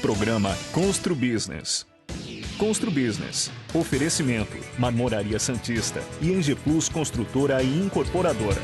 Programa Constru Business. Constru Business. Oferecimento: Marmoraria Santista e Eng Plus Construtora e Incorporadora.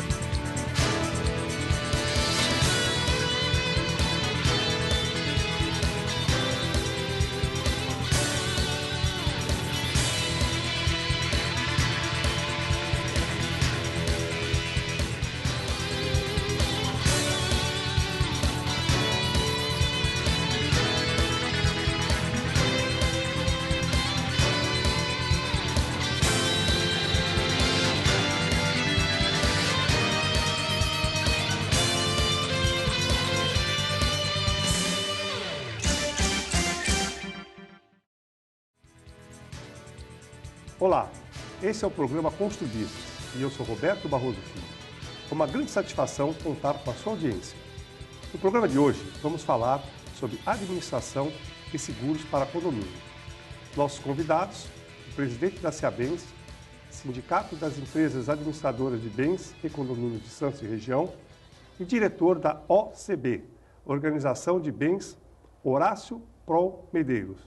Olá, esse é o programa Constru Business e eu sou Roberto Barroso Filho. É uma grande satisfação contar com a sua audiência. No programa de hoje, vamos falar sobre administração e seguros para condomínio. Nossos convidados, o presidente da Seabens, Sindicato das Empresas Administradoras de Bens e Condomínios de Santos e Região, e diretor da OCB, Organização de Bens, Horácio Prol Medeiros,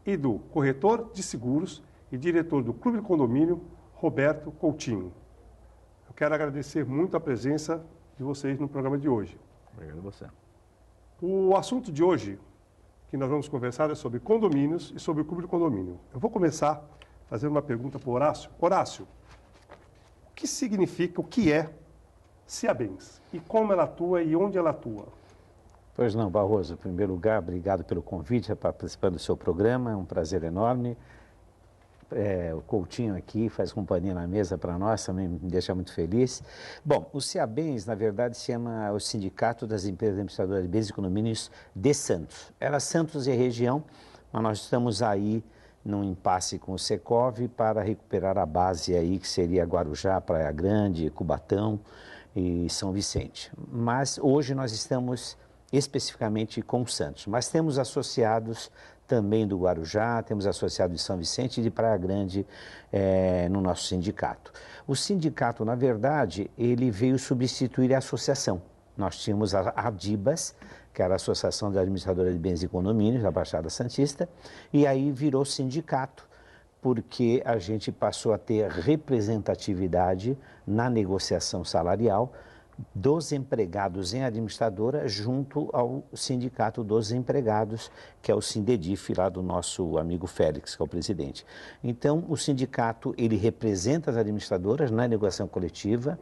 e do corretor de seguros e diretor do Clube de Condomínio, Roberto Coutinho. Eu quero agradecer muito a presença de vocês no programa de hoje. Obrigado a você. O assunto de hoje que nós vamos conversar é sobre condomínios e sobre o Clube de Condomínio. Eu vou começar fazendo uma pergunta para o Horácio. Horácio, o que significa, o que é Seabens? E como ela atua e onde ela atua? Pois não, Barroso, em primeiro lugar, obrigado pelo convite para participar do seu programa, é um prazer enorme. O Coutinho aqui faz companhia na mesa para nós, também me deixa muito feliz. Bom, o Seabens, na verdade, se chama o Sindicato das Empresas Administradoras de Bens e Condomínios de Santos. Era Santos e região, mas nós estamos aí num impasse com o Secov para recuperar a base aí, que seria Guarujá, Praia Grande, Cubatão e São Vicente. Mas hoje nós estamos especificamente com o Santos, mas temos associados também do Guarujá, temos associado de São Vicente e de Praia Grande no nosso sindicato. O sindicato, na verdade, ele veio substituir a associação. Nós tínhamos a ADIBAS, que era a Associação da Administradora de Bens e Condomínios, da Baixada Santista, e aí virou sindicato, porque a gente passou a ter representatividade na negociação salarial dos empregados em administradora junto ao Sindicato dos Empregados, que é o Sindedif, lá do nosso amigo Félix, que é o presidente. Então, o sindicato, ele representa as administradoras na negociação coletiva,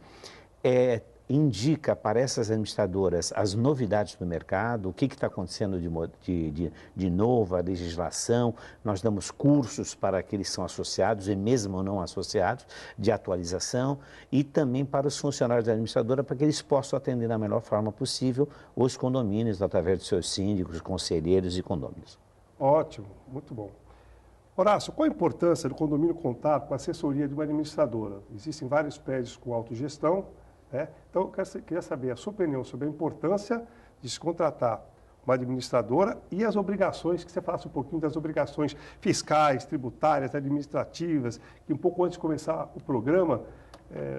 indica para essas administradoras as novidades do mercado, o que está acontecendo de novo, a legislação. Nós damos cursos para aqueles que são associados e mesmo não associados, de atualização, e também para os funcionários da administradora, para que eles possam atender da melhor forma possível os condomínios, através dos seus síndicos, conselheiros e condôminos. Ótimo, muito bom. Horácio, qual a importância do condomínio contar com a assessoria de uma administradora? Existem vários prédios com autogestão, então, eu queria saber a sua opinião sobre a importância de se contratar uma administradora e as obrigações, que você falasse um pouquinho das obrigações fiscais, tributárias, administrativas, que um pouco antes de começar o programa,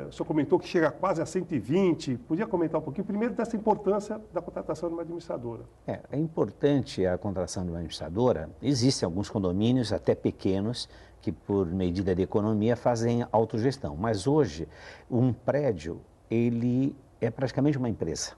o senhor comentou que chega quase a 120, podia comentar um pouquinho, primeiro, dessa importância da contratação de uma administradora? É importante a contratação de uma administradora. Existem alguns condomínios, até pequenos, que por medida de economia fazem autogestão, mas hoje um prédio ele é praticamente uma empresa.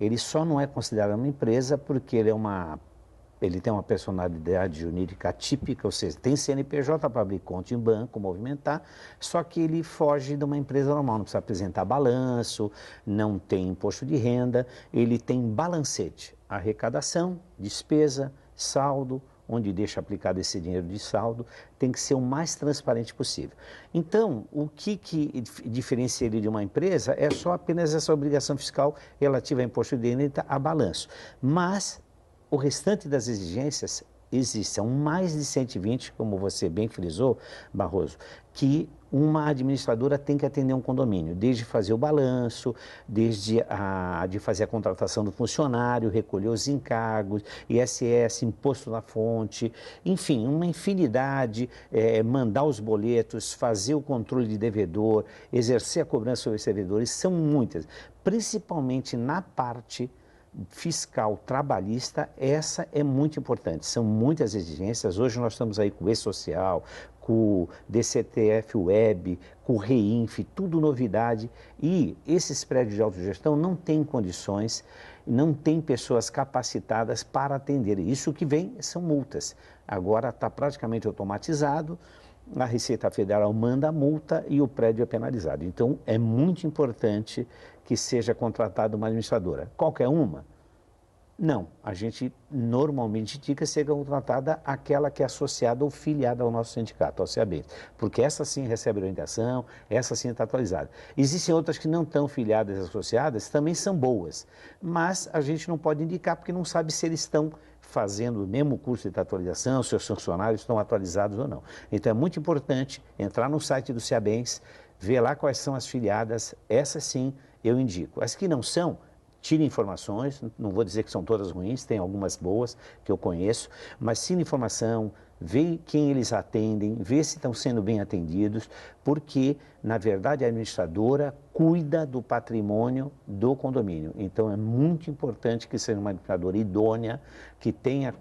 Ele só não é considerado uma empresa porque ele tem uma personalidade jurídica atípica, ou seja, tem CNPJ para abrir conta em banco, movimentar, só que ele foge de uma empresa normal, não precisa apresentar balanço, não tem imposto de renda, ele tem balancete, arrecadação, despesa, saldo, onde deixa aplicado esse dinheiro de saldo, tem que ser o mais transparente possível. Então, o que diferencia ele de uma empresa é só apenas essa obrigação fiscal relativa a imposto de renda, a balanço. Mas o restante das exigências existem mais de 120, como você bem frisou, Barroso, que uma administradora tem que atender um condomínio, desde fazer o balanço, desde de fazer a contratação do funcionário, recolher os encargos, ISS, imposto na fonte, enfim, uma infinidade, mandar os boletos, fazer o controle de devedor, exercer a cobrança sobre os devedores, são muitas, principalmente na parte fiscal trabalhista, essa é muito importante. São muitas exigências. Hoje nós estamos aí com o E-Social, com o DCTF Web, com o REINF, tudo novidade. E esses prédios de autogestão não têm condições, não têm pessoas capacitadas para atender. Isso que vem são multas. Agora está praticamente automatizado. A Receita Federal manda a multa e o prédio é penalizado. Então, é muito importante que seja contratada uma administradora. Qualquer uma? Não. A gente normalmente indica ser contratada aquela que é associada ou filiada ao nosso sindicato, ao CEAB. Porque essa sim recebe orientação, essa sim está atualizada. Existem outras que não estão filiadas e associadas, também são boas. Mas a gente não pode indicar porque não sabe se eles estão fazendo o mesmo curso de atualização, seus funcionários estão atualizados ou não. Então é muito importante entrar no site do CEABENS, ver lá quais são as filiadas, essas sim eu indico. As que não são, tire informações, não vou dizer que são todas ruins, tem algumas boas que eu conheço, mas tire informação, vê quem eles atendem, vê se estão sendo bem atendidos, porque, na verdade, a administradora cuida do patrimônio do condomínio. Então, é muito importante que seja uma administradora idônea, que tenha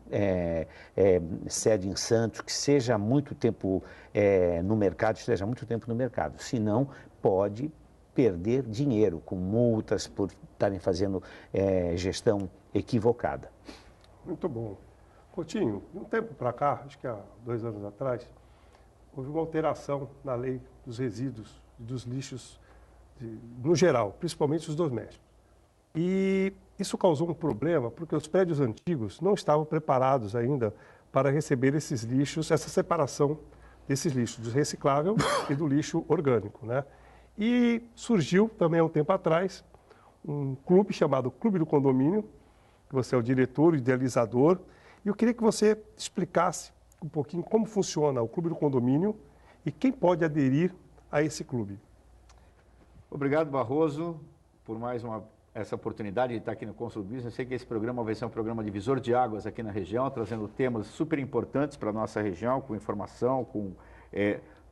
sede em Santos, que seja há muito tempo no mercado, esteja há muito tempo no mercado. Senão, pode perder dinheiro com multas por estarem fazendo gestão equivocada. Muito bom. Coutinho, de um tempo para cá, acho que há 2 anos atrás, houve uma alteração na lei dos resíduos e dos lixos no geral, principalmente os domésticos. E isso causou um problema porque os prédios antigos não estavam preparados ainda para receber esses lixos, essa separação desses lixos, do reciclável e do lixo orgânico, né? E surgiu também há um tempo atrás um clube chamado Clube do Condomínio, que você é o diretor, o idealizador, e eu queria que você explicasse um pouquinho como funciona o Clube do Condomínio e quem pode aderir a esse clube. Obrigado, Barroso, por mais essa oportunidade de estar aqui no Constru Business. Eu sei que esse programa vai ser um programa divisor de águas aqui na região, trazendo temas super importantes para a nossa região, com informação, com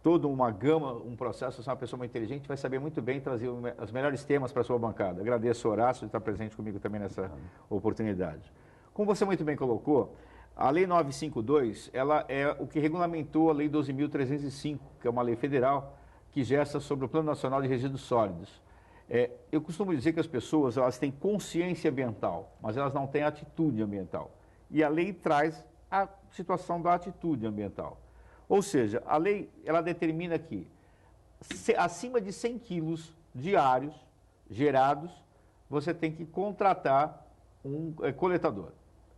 toda uma gama, um processo. Você é uma pessoa muito inteligente, vai saber muito bem trazer os melhores temas para a sua bancada. Agradeço, Horácio, de estar presente comigo também nessa oportunidade. Como você muito bem colocou, a Lei 952, ela é o que regulamentou a Lei 12.305, que é uma lei federal que gesta sobre o Plano Nacional de Resíduos Sólidos. Eu costumo dizer que as pessoas elas têm consciência ambiental, mas elas não têm atitude ambiental. E a lei traz a situação da atitude ambiental. Ou seja, a lei ela determina que acima de 100 quilos diários gerados, você tem que contratar um coletador,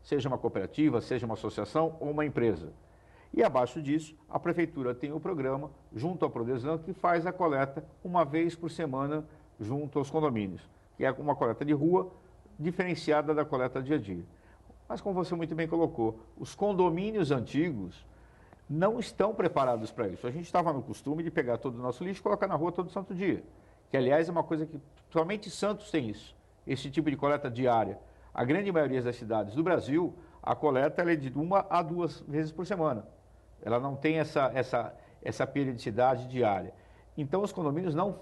seja uma cooperativa, seja uma associação ou uma empresa. E abaixo disso, a prefeitura tem o programa, junto ao Prodesan, que faz a coleta uma vez por semana junto aos condomínios, que é uma coleta de rua diferenciada da coleta dia a dia. Mas como você muito bem colocou, os condomínios antigos não estão preparados para isso. A gente estava no costume de pegar todo o nosso lixo e colocar na rua todo santo dia, que aliás é uma coisa que somente Santos tem isso, esse tipo de coleta diária. A grande maioria das cidades do Brasil, a coleta é de 1 a 2 vezes por semana. Ela não tem essa periodicidade diária. Então, os condomínios não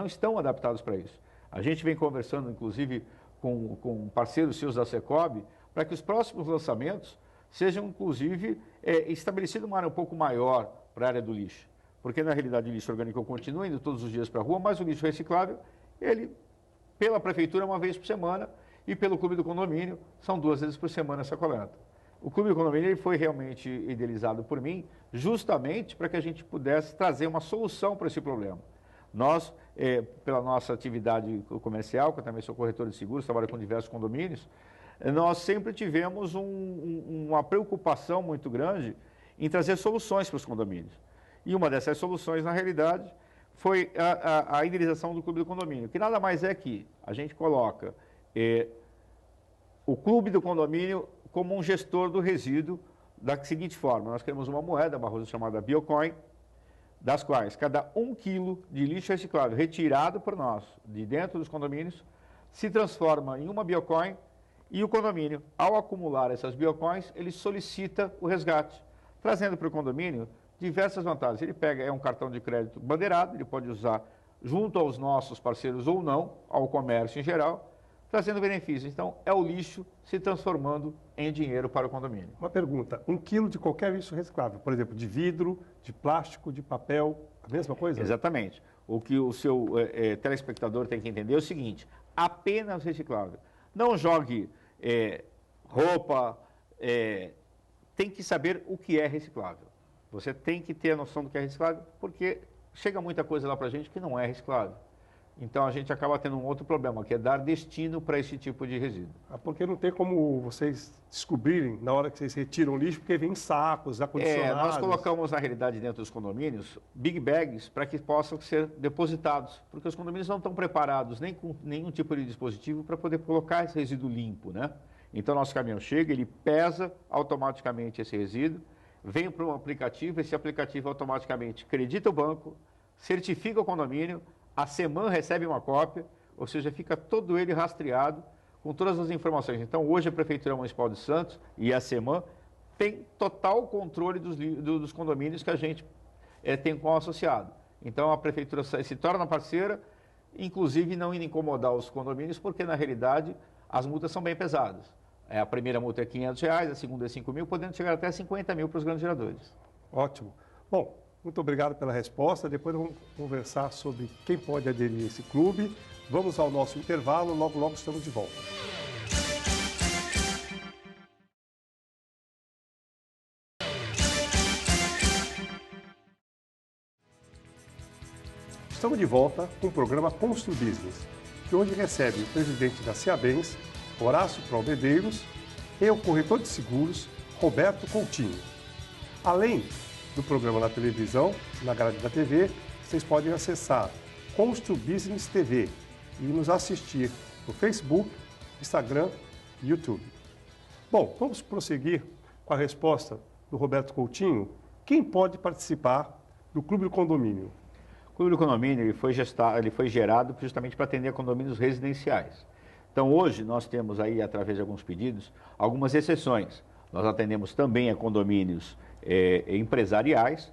estão adaptados para isso. A gente vem conversando, inclusive, com parceiros seus da Secob, para que os próximos lançamentos sejam, inclusive, estabelecido uma área um pouco maior para a área do lixo. Porque, na realidade, o lixo orgânico continua indo todos os dias para a rua, mas o lixo reciclável, ele, pela prefeitura, uma vez por semana, e pelo Clube do Condomínio, são 2 vezes por semana essa coleta. O Clube do Condomínio ele foi realmente idealizado por mim, justamente para que a gente pudesse trazer uma solução para esse problema. Nós, pela nossa atividade comercial, que eu também sou corretor de seguros, trabalho com diversos condomínios, nós sempre tivemos uma preocupação muito grande em trazer soluções para os condomínios. E uma dessas soluções, na realidade, foi a idealização do Clube do Condomínio, que nada mais é que a gente coloca o Clube do Condomínio como um gestor do resíduo da seguinte forma: nós queremos uma moeda, Barroso, chamada Biocoin, das quais cada 1 quilo de lixo reciclável retirado por nós de dentro dos condomínios se transforma em uma Biocoin e o condomínio, ao acumular essas Biocoins, ele solicita o resgate, trazendo para o condomínio diversas vantagens. Ele pega um cartão de crédito bandeirado, ele pode usar junto aos nossos parceiros ou não, ao comércio em geral, trazendo benefícios. Então, é o lixo se transformando em dinheiro para o condomínio. Uma pergunta, 1 quilo de qualquer lixo reciclável, por exemplo, de vidro, de plástico, de papel, a mesma coisa? Exatamente. O que o seu telespectador tem que entender é o seguinte, apenas reciclável. Não jogue roupa, tem que saber o que é reciclável. Você tem que ter a noção do que é reciclável, porque chega muita coisa lá para a gente que não é reciclável. Então, a gente acaba tendo um outro problema, que é dar destino para esse tipo de resíduo. Porque não tem como vocês descobrirem na hora que vocês retiram o lixo, porque vem sacos, acondicionados. Nós colocamos, na realidade, dentro dos condomínios, big bags para que possam ser depositados, porque os condomínios não estão preparados nem com nenhum tipo de dispositivo para poder colocar esse resíduo limpo, né? Então, nosso caminhão chega, ele pesa automaticamente esse resíduo, vem para um aplicativo, esse aplicativo automaticamente acredita o banco, certifica o condomínio, a SEMAN recebe uma cópia, ou seja, fica todo ele rastreado com todas as informações. Então, hoje a Prefeitura Municipal de Santos e a SEMAN tem total controle dos condomínios que a gente tem com o associado. Então, a Prefeitura se torna parceira, inclusive não indo incomodar os condomínios, porque, na realidade, as multas são bem pesadas. A primeira multa é R$500, a segunda é 5 mil, podendo chegar até 50 mil para os grandes geradores. Ótimo. Bom, muito obrigado pela resposta. Depois vamos conversar sobre quem pode aderir a esse clube. Vamos ao nosso intervalo, logo, logo estamos de volta. Estamos de volta com o programa Constru Business, que hoje recebe o presidente da Ciabens, Horácio Prol Medeiros, e o corretor de seguros, Roberto Coutinho. Além do programa na televisão, na grade da TV, vocês podem acessar Constru Business TV e nos assistir no Facebook, Instagram e YouTube. Bom, vamos prosseguir com a resposta do Roberto Coutinho. Quem pode participar do Clube do Condomínio? O Clube do Condomínio ele foi gerado justamente para atender condomínios residenciais. Então, hoje, nós temos aí, através de alguns pedidos, algumas exceções. Nós atendemos também a condomínios empresariais,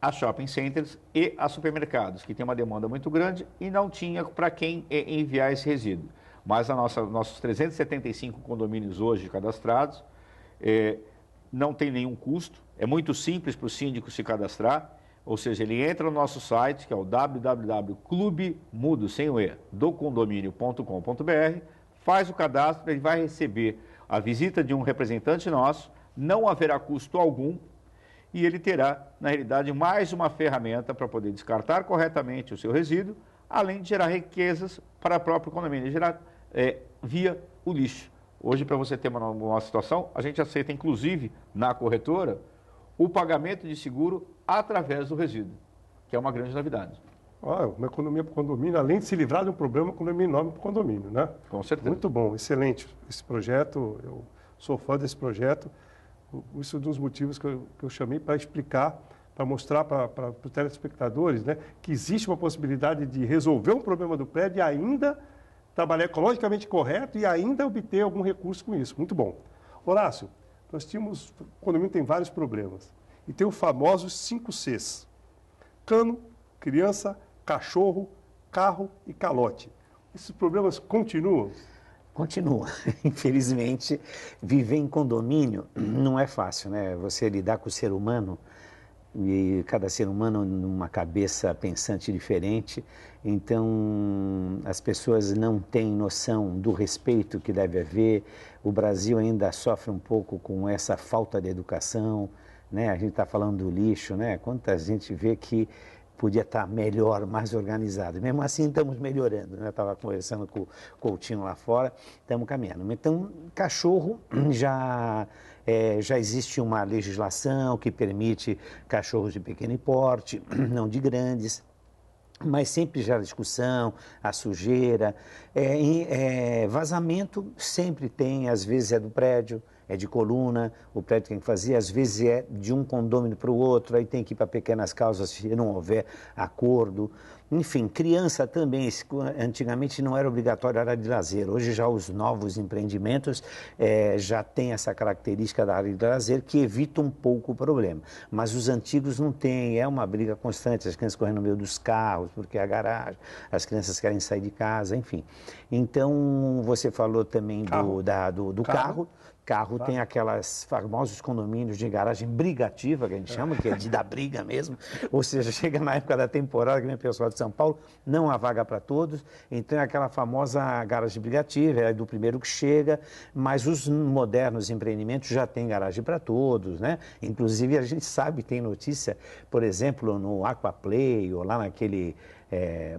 a shopping centers e a supermercados, que tem uma demanda muito grande e não tinha para quem enviar esse resíduo. Mas nossos 375 condomínios hoje cadastrados não tem nenhum custo, é muito simples para o síndico se cadastrar, ou seja, ele entra no nosso site, que é o www.clubemudo.com.br, faz o cadastro, ele vai receber a visita de um representante nosso, não haverá custo algum e ele terá, na realidade, mais uma ferramenta para poder descartar corretamente o seu resíduo, além de gerar riquezas para o próprio condomínio, gerar via o lixo. Hoje, para você ter uma situação, a gente aceita, inclusive, na corretora, o pagamento de seguro através do resíduo, que é uma grande novidade. Uma economia para o condomínio, além de se livrar de um problema, uma economia enorme para o condomínio, né? Com certeza. Muito bom, excelente esse projeto, eu sou fã desse projeto. Isso é um dos motivos que eu chamei para explicar, para mostrar para os telespectadores, né, que existe uma possibilidade de resolver um problema do prédio e ainda trabalhar ecologicamente correto e ainda obter algum recurso com isso. Muito bom. Horácio, o condomínio tem vários problemas e tem os famosos 5 Cs. Cano, criança, cachorro, carro e calote. Esses problemas continuam? Continua. Infelizmente, viver em condomínio não é fácil, né? Você lidar com o ser humano, e cada ser humano numa cabeça pensante diferente, então as pessoas não têm noção do respeito que deve haver. O Brasil ainda sofre um pouco com essa falta de educação, né? A gente está falando do lixo, né? Quanta gente vê que podia estar melhor, mais organizado. Mesmo assim, estamos melhorando, né? Eu estava conversando com o Coutinho lá fora, estamos caminhando. Então, cachorro, já existe uma legislação que permite cachorros de pequeno porte, não de grandes, mas sempre gera discussão, a sujeira. Vazamento sempre tem, às vezes é do prédio, é de coluna, o prédio tem que fazer, às vezes é de um condômino para o outro, aí tem que ir para pequenas causas se não houver acordo. Enfim, criança também, antigamente não era obrigatório a área de lazer, hoje já os novos empreendimentos já têm essa característica da área de lazer que evita um pouco o problema, mas os antigos não têm, é uma briga constante, as crianças correndo no meio dos carros, porque é a garagem, as crianças querem sair de casa, enfim. Então, você falou também do carro. Carro tem aquelas famosos condomínios de garagem brigativa, que a gente chama, que é de dar briga mesmo, ou seja, chega na época da temporada, que nem o pessoal de São Paulo, não há vaga para todos, então é aquela famosa garagem brigativa, é do primeiro que chega, mas os modernos empreendimentos já têm garagem para todos, né? Inclusive a gente sabe, tem notícia, por exemplo, no Aquaplay, ou lá naquele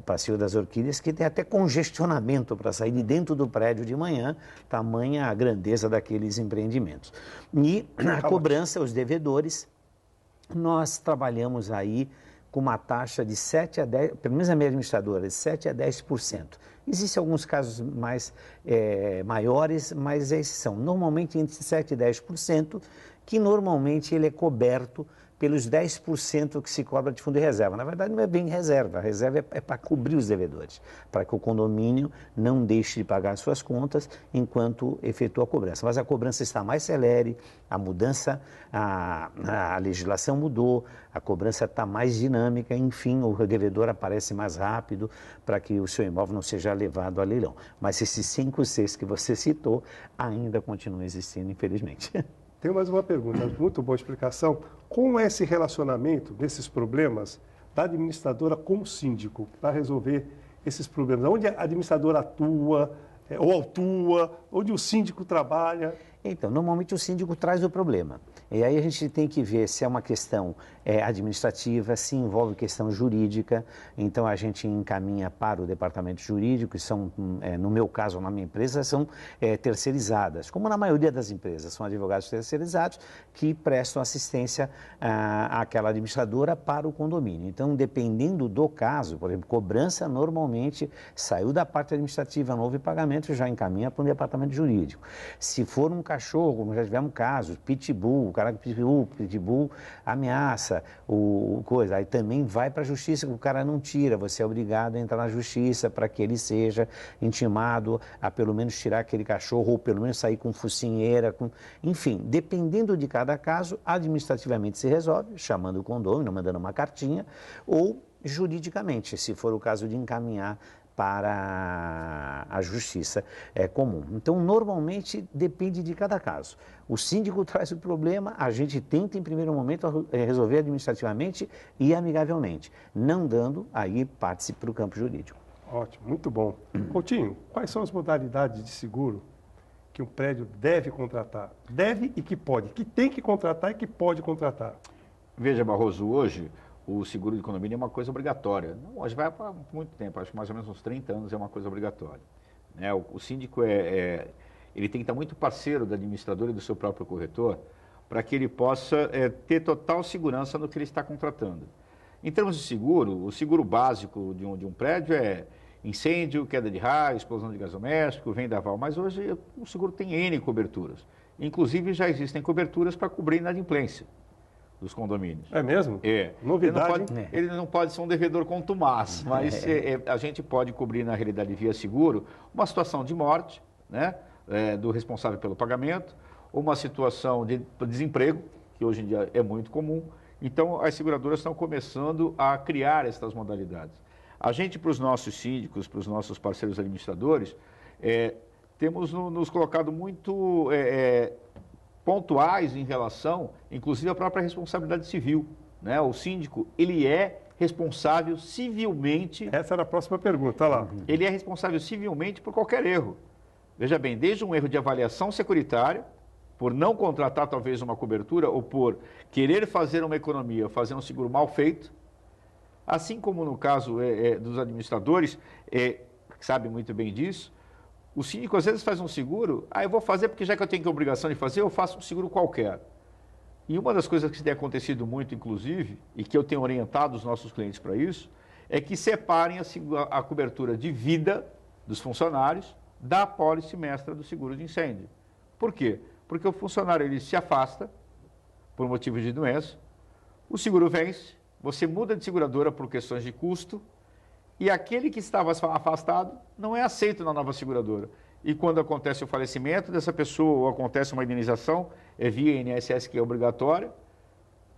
Passeio das Orquídeas, que tem até congestionamento para sair de dentro do prédio de manhã, tamanha a grandeza daqueles empreendimentos. E a cobrança, os devedores, nós trabalhamos aí com uma taxa de 7 a 10, pelo menos a minha administradora, de 7 a 10%. Existem alguns casos mais maiores, mas esses são normalmente entre 7 e 10%, que normalmente ele é coberto pelos 10% que se cobra de fundo de reserva. Na verdade, não é bem reserva, a reserva é para cobrir os devedores, para que o condomínio não deixe de pagar as suas contas enquanto efetua a cobrança. Mas a cobrança está mais celere, a mudança, a legislação mudou, a cobrança está mais dinâmica, enfim, o devedor aparece mais rápido para que o seu imóvel não seja levado a leilão. Mas esses 5 ou 6 que você citou ainda continuam existindo, infelizmente. Tem mais uma pergunta, muito boa explicação. Como é esse relacionamento desses problemas da administradora com o síndico para resolver esses problemas? Onde a administradora atua, onde o síndico trabalha? Então, normalmente o síndico traz o problema. E aí a gente tem que ver se é uma questão administrativa, se envolve questão jurídica. Então, a gente encaminha para o departamento jurídico, e são, no meu caso, na minha empresa, são terceirizadas. Como na maioria das empresas, são advogados terceirizados que prestam assistência àquela administradora para o condomínio. Então, dependendo do caso, por exemplo, cobrança, normalmente saiu da parte administrativa, não houve pagamento, já encaminha para o departamento jurídico. Se for um cachorro, como já tivemos casos, pitbull, o cara pitbull ameaça, aí também vai para a justiça, o cara não tira, você é obrigado a entrar na justiça para que ele seja intimado a pelo menos tirar aquele cachorro, ou pelo menos sair com focinheira, enfim, dependendo de cada caso, administrativamente se resolve, chamando o condomínio, mandando uma cartinha, ou juridicamente, se for o caso de encaminhar para a justiça comum. Então, normalmente, depende de cada caso. O síndico traz o problema, a gente tenta, em primeiro momento, resolver administrativamente e amigavelmente, não dando, aí, parte para o campo jurídico. Ótimo, muito bom. Coutinho, quais são as modalidades de seguro que um prédio deve contratar? Deve e que pode, que tem que contratar e que pode contratar. Veja, Barroso, hoje o seguro de condomínio é uma coisa obrigatória. Não, hoje vai para muito tempo, acho que mais ou menos uns 30 anos é uma coisa obrigatória. Né? O síndico ele tem que estar muito parceiro da administradora e do seu próprio corretor para que ele possa ter total segurança no que ele está contratando. Em termos de seguro, o seguro básico de um prédio é incêndio, queda de raio, explosão de gás doméstico, vendaval, mas hoje o seguro tem N coberturas. Inclusive já existem coberturas para cobrir inadimplência dos condomínios. É mesmo? É. Novidade. Ele não pode ser um devedor contumaz, mas a gente pode cobrir, na realidade, via seguro, uma situação de morte, né, do responsável pelo pagamento, ou uma situação de desemprego, que hoje em dia é muito comum. Então, as seguradoras estão começando a criar essas modalidades. A gente, para os nossos síndicos, para os nossos parceiros administradores, temos nos colocado muito pontuais em relação, inclusive, à própria responsabilidade civil. Né? O síndico, ele é responsável civilmente... Essa era a próxima pergunta, olha lá. Ele é responsável civilmente por qualquer erro. Veja bem, desde um erro de avaliação securitária, por não contratar talvez uma cobertura, ou por querer fazer uma economia, fazer um seguro mal feito, assim como no caso dos administradores, que sabem muito bem disso, o síndico às vezes faz um seguro, eu vou fazer porque já que eu tenho a obrigação de fazer, eu faço um seguro qualquer. E uma das coisas que tem acontecido muito, inclusive, e que eu tenho orientado os nossos clientes para isso, é que separem a cobertura de vida dos funcionários da apólice mestra do seguro de incêndio. Por quê? Porque o funcionário ele se afasta por motivo de doença, o seguro vence, você muda de seguradora por questões de custo e aquele que estava afastado não é aceito na nova seguradora. E quando acontece o falecimento dessa pessoa ou acontece uma indenização, é via INSS que é obrigatória,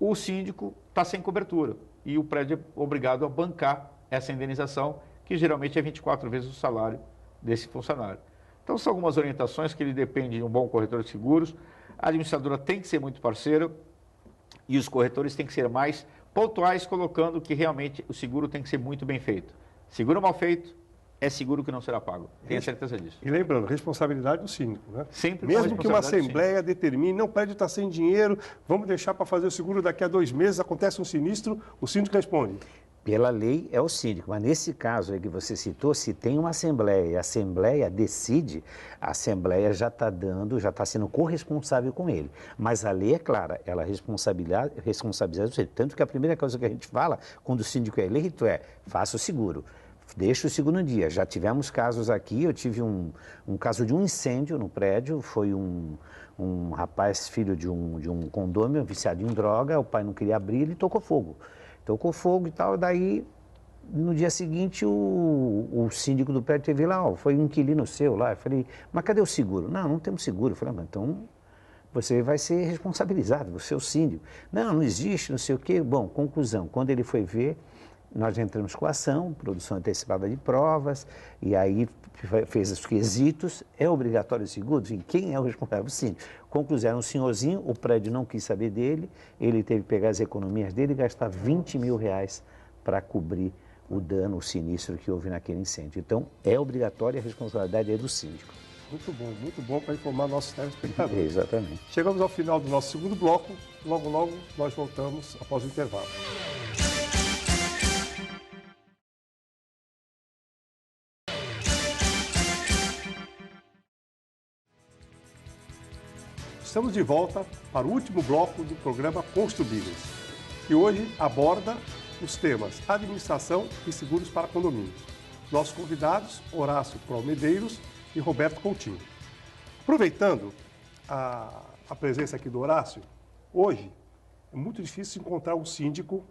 o síndico está sem cobertura e o prédio é obrigado a bancar essa indenização, que geralmente é 24 vezes o salário desse funcionário. Então, são algumas orientações que ele depende de um bom corretor de seguros. A administradora tem que ser muito parceira e os corretores têm que ser mais pontuais, colocando que realmente o seguro tem que ser muito bem feito. Seguro mal feito é seguro que não será pago. Tenha certeza disso. E lembrando, responsabilidade do síndico, né? Sempre mesmo que uma assembleia determine, não, o prédio está sem dinheiro, vamos deixar para fazer o seguro daqui a 2 meses, acontece um sinistro, o síndico responde. Pela lei é o síndico, mas nesse caso aí que você citou, se tem uma assembleia e a assembleia decide, a assembleia já está sendo corresponsável com ele. Mas a lei é clara, ela responsabiliza o síndico. Tanto que a primeira coisa que a gente fala, quando o síndico é eleito, é faça o seguro. Deixa o seguro no dia. Já tivemos casos aqui, eu tive um caso de um incêndio no prédio, foi um rapaz, filho de um condômino, viciado em droga, o pai não queria abrir, ele tocou fogo e tal, daí no dia seguinte o síndico do prédio teve lá, ó, foi um inquilino seu lá, eu falei, mas cadê o seguro? Não temos seguro. Eu falei, mas então você vai ser responsabilizado, você é o síndico. Não existe, não sei o quê. Bom, conclusão, quando ele foi ver, nós entramos com a ação, produção antecipada de provas, e aí fez os quesitos, é obrigatório o seguro? Enfim, quem é o responsável? O síndico. Conclusão, era um senhorzinho, o prédio não quis saber dele, ele teve que pegar as economias dele e gastar R$20 mil para cobrir o dano, o sinistro que houve naquele incêndio. Então, é obrigatória, a responsabilidade é do síndico. Muito bom para informar nossos telespectadores. Exatamente. Chegamos ao final do nosso segundo bloco, logo nós voltamos após o intervalo. Estamos de volta para o último bloco do programa Constru Business, que hoje aborda os temas administração e seguros para condomínios. Nossos convidados, Horácio Prol Medeiros e Roberto Coutinho. Aproveitando a presença aqui do Horácio, hoje é muito difícil encontrar um síndico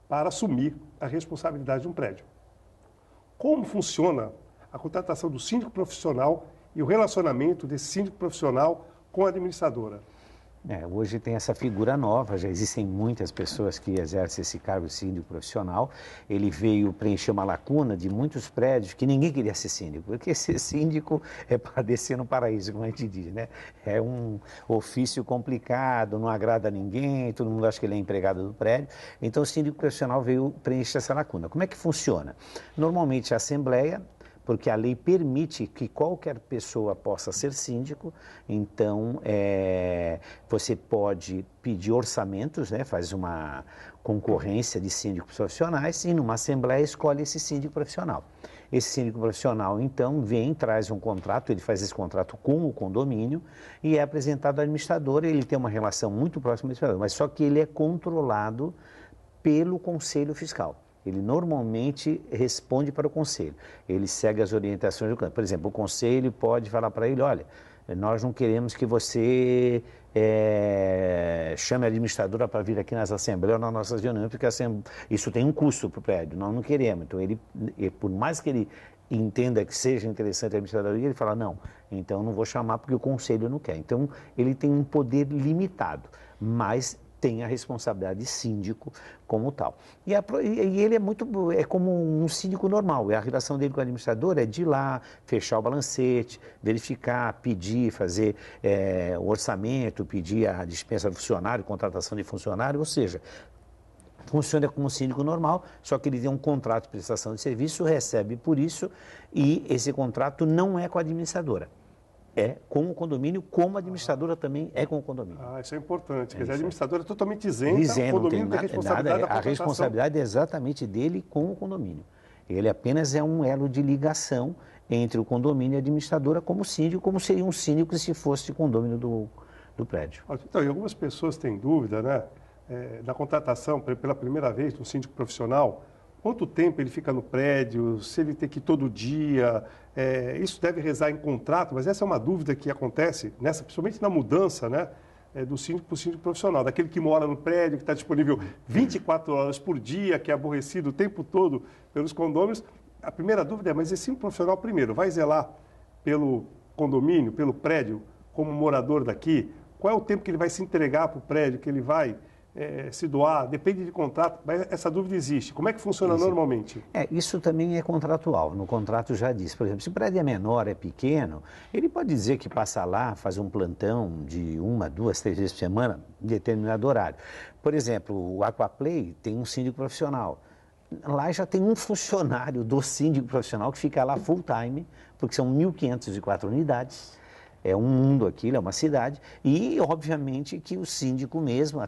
para assumir a responsabilidade de um prédio. Como funciona a contratação do síndico profissional e o relacionamento desse síndico profissional com a administradora? Hoje tem essa figura nova, já existem muitas pessoas que exercem esse cargo de síndico profissional. Ele veio preencher uma lacuna de muitos prédios que ninguém queria ser síndico, porque ser síndico é para descer no paraíso, como a gente diz, né? É um ofício complicado, não agrada a ninguém, todo mundo acha que ele é empregado do prédio. Então o síndico profissional veio preencher essa lacuna. Como é que funciona? Normalmente a assembleia, porque a lei permite que qualquer pessoa possa ser síndico, então você pode pedir orçamentos, né, faz uma concorrência de síndicos profissionais e numa assembleia escolhe esse síndico profissional. Esse síndico profissional, então, traz um contrato, ele faz esse contrato com o condomínio e é apresentado ao administrador, ele tem uma relação muito próxima ao administrador, mas só que ele é controlado pelo Conselho Fiscal. Ele normalmente responde para o conselho, ele segue as orientações do conselho. Por exemplo, o conselho pode falar para ele, olha, nós não queremos que você chame a administradora para vir aqui nas assembleias ou nas nossas reuniões, porque isso tem um custo para o prédio, nós não queremos. Então, por mais que ele entenda que seja interessante a administradoria, ele fala, não, então não vou chamar porque o conselho não quer. Então, ele tem um poder limitado, mas tem a responsabilidade de síndico como tal. E ele é como um síndico normal, a relação dele com o administrador é de ir lá, fechar o balancete, verificar, pedir, fazer o orçamento, pedir a dispensa de funcionário, contratação de funcionário, ou seja, funciona como um síndico normal, só que ele tem um contrato de prestação de serviço, recebe por isso, e esse contrato não é com a administradora. É com o condomínio, como a administradora também é com o condomínio. Isso é importante. Quer dizer, a administradora é totalmente isenta, o condomínio tem responsabilidade da contratação. A responsabilidade é exatamente dele com o condomínio. Ele apenas é um elo de ligação entre o condomínio e a administradora como síndico, como seria um síndico se fosse de condomínio do prédio. Então, e algumas pessoas têm dúvida, né? Da contratação pela primeira vez do síndico profissional, quanto tempo ele fica no prédio, se ele tem que ir todo dia, isso deve rezar em contrato, mas essa é uma dúvida que acontece, principalmente na mudança, né, do síndico para o síndico profissional, daquele que mora no prédio, que está disponível 24 horas por dia, que é aborrecido o tempo todo pelos condôminos. A primeira dúvida é, mas esse síndico profissional, primeiro, vai zelar pelo condomínio, pelo prédio, como morador daqui? Qual é o tempo que ele vai se entregar para o prédio, que ele vai se doar? Depende de contrato, mas essa dúvida existe. Como é que funciona normalmente? Isso também é contratual. No contrato já diz, por exemplo, se o prédio é menor, é pequeno, ele pode dizer que passa lá, faz um plantão de 1, 2, 3 vezes por semana, em determinado horário. Por exemplo, o Aquaplay tem um síndico profissional. Lá já tem um funcionário do síndico profissional que fica lá full time, porque são 1.504 unidades. É um mundo aquilo, é uma cidade, e obviamente que o síndico mesmo,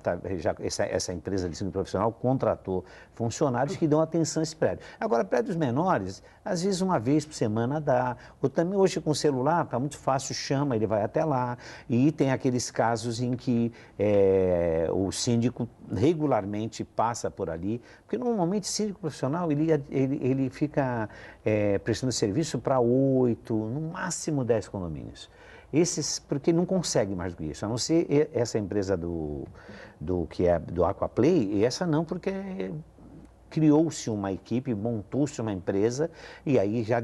essa empresa de síndico profissional contratou funcionários que dão atenção a esse prédio. Agora, prédios menores, às vezes uma vez por semana dá, ou também hoje com o celular, está muito fácil, chama, ele vai até lá, e tem aqueles casos em que o síndico regularmente passa por ali, porque normalmente o síndico profissional, ele fica prestando serviço para 8, no máximo 10 condomínios. Porque não consegue mais do que isso, a não ser essa empresa do Aquaplay, e essa não, porque criou-se uma equipe, montou-se uma empresa e aí já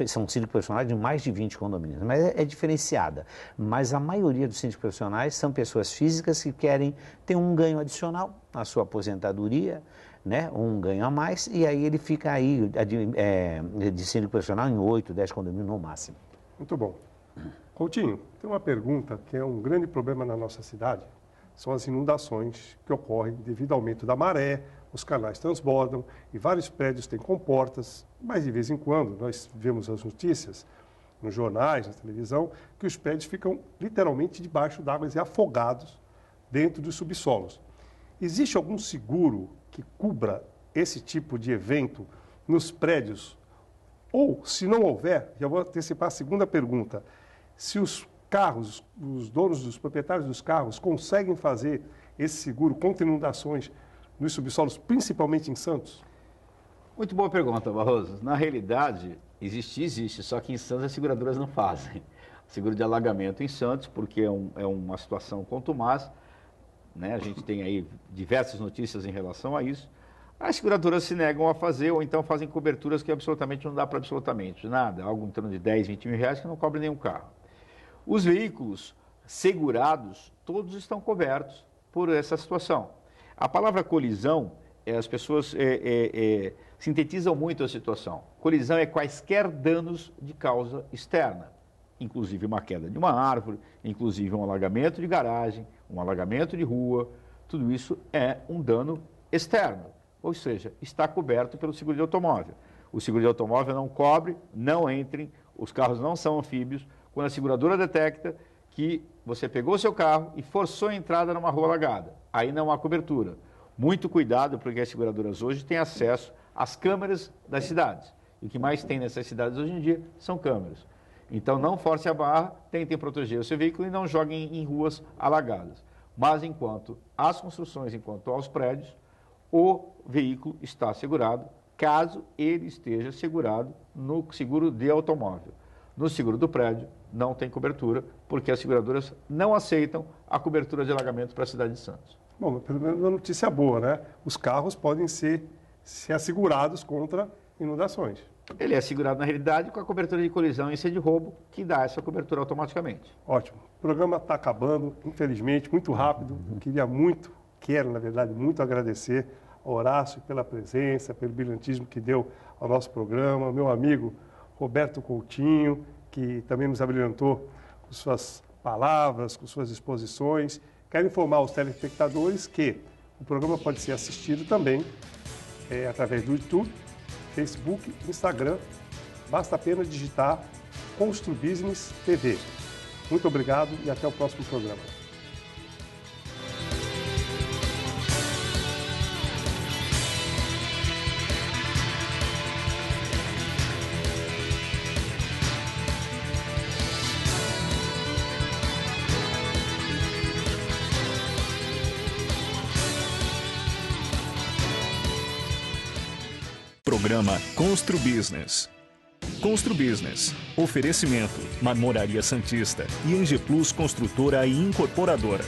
são síndicos profissionais de mais de 20 condomínios, mas é diferenciada. Mas a maioria dos síndicos profissionais são pessoas físicas que querem ter um ganho adicional na sua aposentadoria, né, um ganho a mais, e aí ele fica aí de síndico profissional em 8, 10 condomínios no máximo. Muito bom. Coutinho, tem uma pergunta que é um grande problema na nossa cidade, são as inundações que ocorrem devido ao aumento da maré, os canais transbordam e vários prédios têm comportas, mas de vez em quando nós vemos as notícias nos jornais, na televisão, que os prédios ficam literalmente debaixo d'água e afogados dentro dos subsolos. Existe algum seguro que cubra esse tipo de evento nos prédios? Ou, se não houver, já vou antecipar a segunda pergunta, se os carros, os donos, os proprietários dos carros conseguem fazer esse seguro contra inundações nos subsolos, principalmente em Santos? Muito boa pergunta, Barroso. Na realidade, existe, só que em Santos as seguradoras não fazem. Seguro de alagamento em Santos, porque é uma situação contumaz, né? A gente tem aí diversas notícias em relação a isso. As seguradoras se negam a fazer, ou então fazem coberturas que absolutamente não dá para absolutamente nada, algo em torno de 10, 20 mil reais que não cobre nenhum carro. Os veículos segurados, todos estão cobertos por essa situação. A palavra colisão, as pessoas sintetizam muito a situação. Colisão é quaisquer danos de causa externa, inclusive uma queda de uma árvore, inclusive um alagamento de garagem, um alagamento de rua, tudo isso é um dano externo. Ou seja, está coberto pelo seguro de automóvel. O seguro de automóvel não cobre, não entrem, os carros não são anfíbios. Quando a seguradora detecta que você pegou seu carro e forçou a entrada numa rua alagada, aí não há cobertura. Muito cuidado, porque as seguradoras hoje têm acesso às câmeras das cidades. E o que mais tem nessas cidades hoje em dia são câmeras. Então não force a barra, tentem proteger o seu veículo e não joguem em ruas alagadas. Mas enquanto às construções, enquanto aos prédios, o veículo está segurado, caso ele esteja segurado no seguro de automóvel. No seguro do prédio, não tem cobertura, porque as seguradoras não aceitam a cobertura de alagamento para a cidade de Santos. Bom, pelo menos uma notícia boa, né? Os carros podem ser assegurados contra inundações. Ele é assegurado, na realidade, com a cobertura de colisão e incêndio de roubo, que dá essa cobertura automaticamente. Ótimo. O programa está acabando, infelizmente, muito rápido. Quero, na verdade, muito agradecer ao Horácio pela presença, pelo brilhantismo que deu ao nosso programa, ao meu amigo Roberto Coutinho, que também nos abrilhantou com suas palavras, com suas exposições. Quero informar aos telespectadores que o programa pode ser assistido também através do YouTube, Facebook, Instagram. Basta apenas digitar Constru Business TV. Muito obrigado e até o próximo programa. Programa Constru Business. Constru Business. Oferecimento: Marmoraria Santista e Engeplus Construtora e Incorporadora.